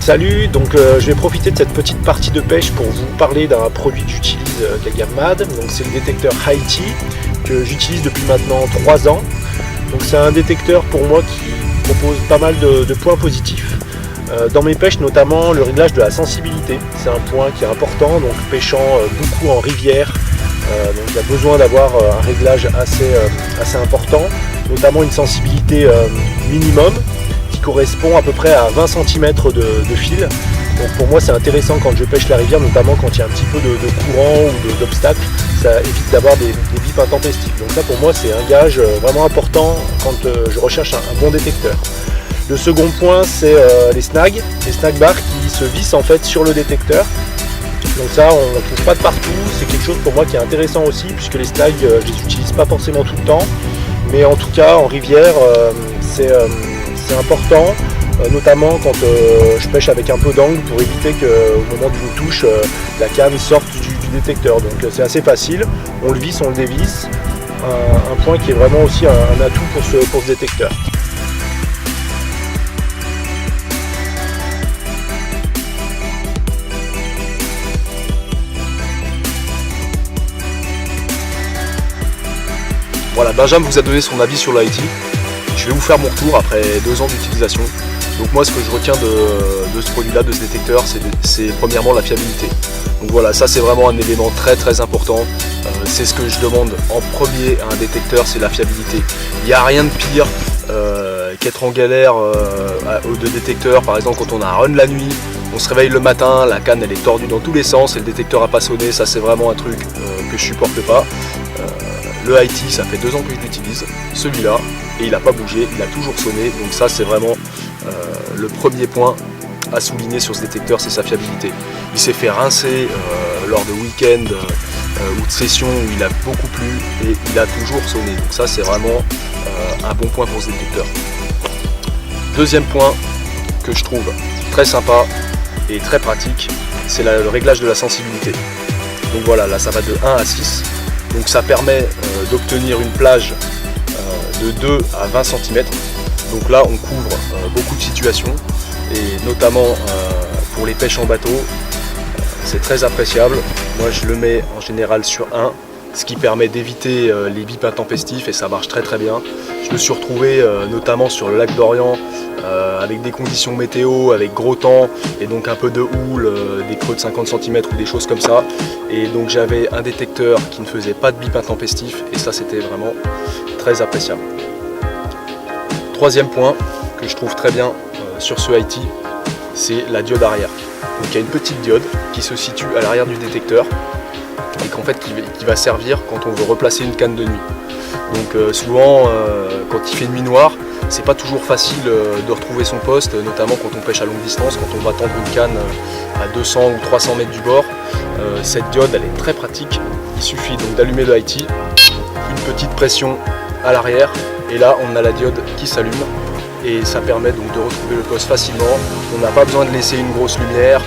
Salut, je vais profiter de cette petite partie de pêche pour vous parler d'un produit que j'utilise de la gamme MAD. Donc c'est le détecteur HiTi que j'utilise depuis maintenant 3 ans. Donc c'est un détecteur pour moi qui propose pas mal de points positifs. Dans mes pêches notamment le réglage de la sensibilité, c'est un point qui est important, donc pêchant beaucoup en rivière, donc il y a besoin d'avoir un réglage assez important, notamment une sensibilité minimum qui correspond à peu près à 20 cm de fil. Donc pour moi c'est intéressant quand je pêche la rivière, notamment quand il y a un petit peu de courant ou d'obstacles, ça évite d'avoir des bips intempestifs. Donc ça pour moi c'est un gage vraiment important quand je recherche un bon détecteur. Le second point c'est les snag bars qui se vissent en fait sur le détecteur. Donc ça on ne trouve pas de partout, c'est quelque chose pour moi qui est intéressant aussi puisque les snags je les utilise pas forcément tout le temps, mais en tout cas en rivière c'est important, notamment quand je pêche avec un peu d'angle pour éviter qu'au moment de je touche la canne sorte du détecteur. Donc c'est assez facile, on le visse, on le dévisse, un point qui est vraiment aussi un atout pour ce détecteur. Voilà, Benjamin vous a donné son avis sur le HiTi. Je vais vous faire mon retour après 2 ans d'utilisation. Donc moi ce que je retiens de ce produit-là, de ce détecteur, c'est premièrement la fiabilité. Donc voilà, ça c'est vraiment un élément très important. C'est ce que je demande en premier à un détecteur, c'est la fiabilité. Il n'y a rien de pire qu'être en galère de détecteur. Par exemple quand on a un run la nuit, on se réveille le matin, la canne elle est tordue dans tous les sens et le détecteur n'a pas sonné. Ça c'est vraiment un truc que je supporte pas. Le HiTi, ça fait 2 ans que je l'utilise, celui-là, et il n'a pas bougé, il a toujours sonné, donc ça c'est vraiment le premier point à souligner sur ce détecteur, c'est sa fiabilité. Il s'est fait rincer lors de week-ends ou de sessions où il a beaucoup plu et il a toujours sonné, donc ça c'est vraiment un bon point pour ce détecteur. Deuxième point que je trouve très sympa et très pratique, c'est le réglage de la sensibilité. Donc voilà, là ça va de 1 à 6. Donc ça permet d'obtenir une plage de 2 à 20 cm. Donc là on couvre beaucoup de situations et notamment pour les pêches en bateau, c'est très appréciable. Moi je le mets en général sur 1, ce qui permet d'éviter les bips intempestifs et ça marche très bien. Je me suis retrouvé notamment sur le lac d'Orient avec des conditions météo, avec gros temps et donc un peu de houle, des creux de 50 cm ou des choses comme ça. Et donc j'avais un détecteur qui ne faisait pas de bip intempestif et ça c'était vraiment très appréciable. Troisième point que je trouve très bien sur ce HiTi, c'est la diode arrière. Donc il y a une petite diode qui se situe à l'arrière du détecteur et qu'en fait qui va servir quand on veut replacer une canne de nuit. Donc souvent quand il fait nuit noire, c'est pas toujours facile de retrouver son poste, notamment quand on pêche à longue distance, quand on va tendre une canne à 200 ou 300 mètres du bord. Cette diode elle est très pratique, il suffit donc d'allumer le HiTi, une petite pression à l'arrière et là on a la diode qui s'allume et ça permet donc de retrouver le poste facilement. On n'a pas besoin de laisser une grosse lumière,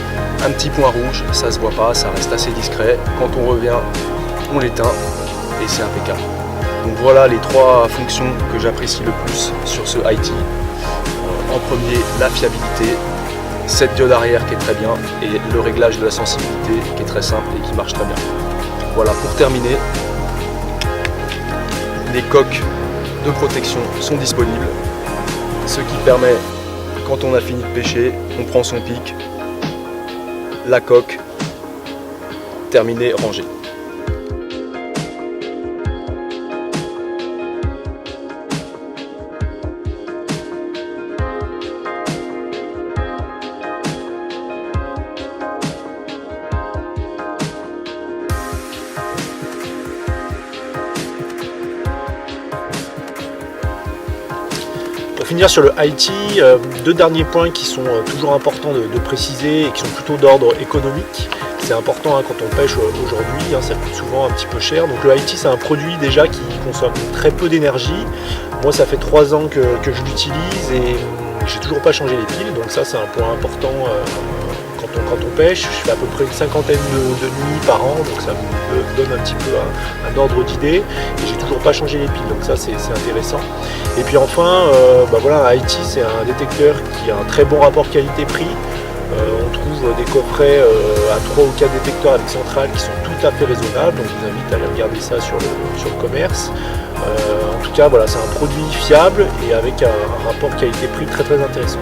un petit point rouge, ça se voit pas, ça reste assez discret. Quand on revient, on l'éteint et c'est impeccable. Donc voilà les 3 fonctions que j'apprécie le plus sur ce HiTi. En premier, la fiabilité, cette diode arrière qui est très bien et le réglage de la sensibilité qui est très simple et qui marche très bien. Voilà, pour terminer, les coques de protection sont disponibles, ce qui permet, quand on a fini de pêcher, on prend son pic, la coque, terminée, rangée. Pour finir sur le HiTi, 2 derniers points qui sont toujours importants de préciser et qui sont plutôt d'ordre économique. C'est important quand on pêche aujourd'hui, ça coûte souvent un petit peu cher. Donc le HiTi c'est un produit déjà qui consomme très peu d'énergie. Moi ça fait 3 ans que je l'utilise et j'ai toujours pas changé les piles, donc ça c'est un point important quand on pêche. Je fais à peu près une 50aine de nuits par an, donc ça me donne un petit peu un ordre d'idée et j'ai toujours pas changé les piles, donc ça c'est intéressant. Et puis enfin voilà, un HiTi c'est un détecteur qui a un très bon rapport qualité-prix. On trouve des coffrets à 3 ou 4 détecteurs avec centrale qui sont tout à fait raisonnables, donc je vous invite à aller regarder ça sur le commerce. En tout cas, voilà, c'est un produit fiable et avec un rapport qualité-prix très intéressant.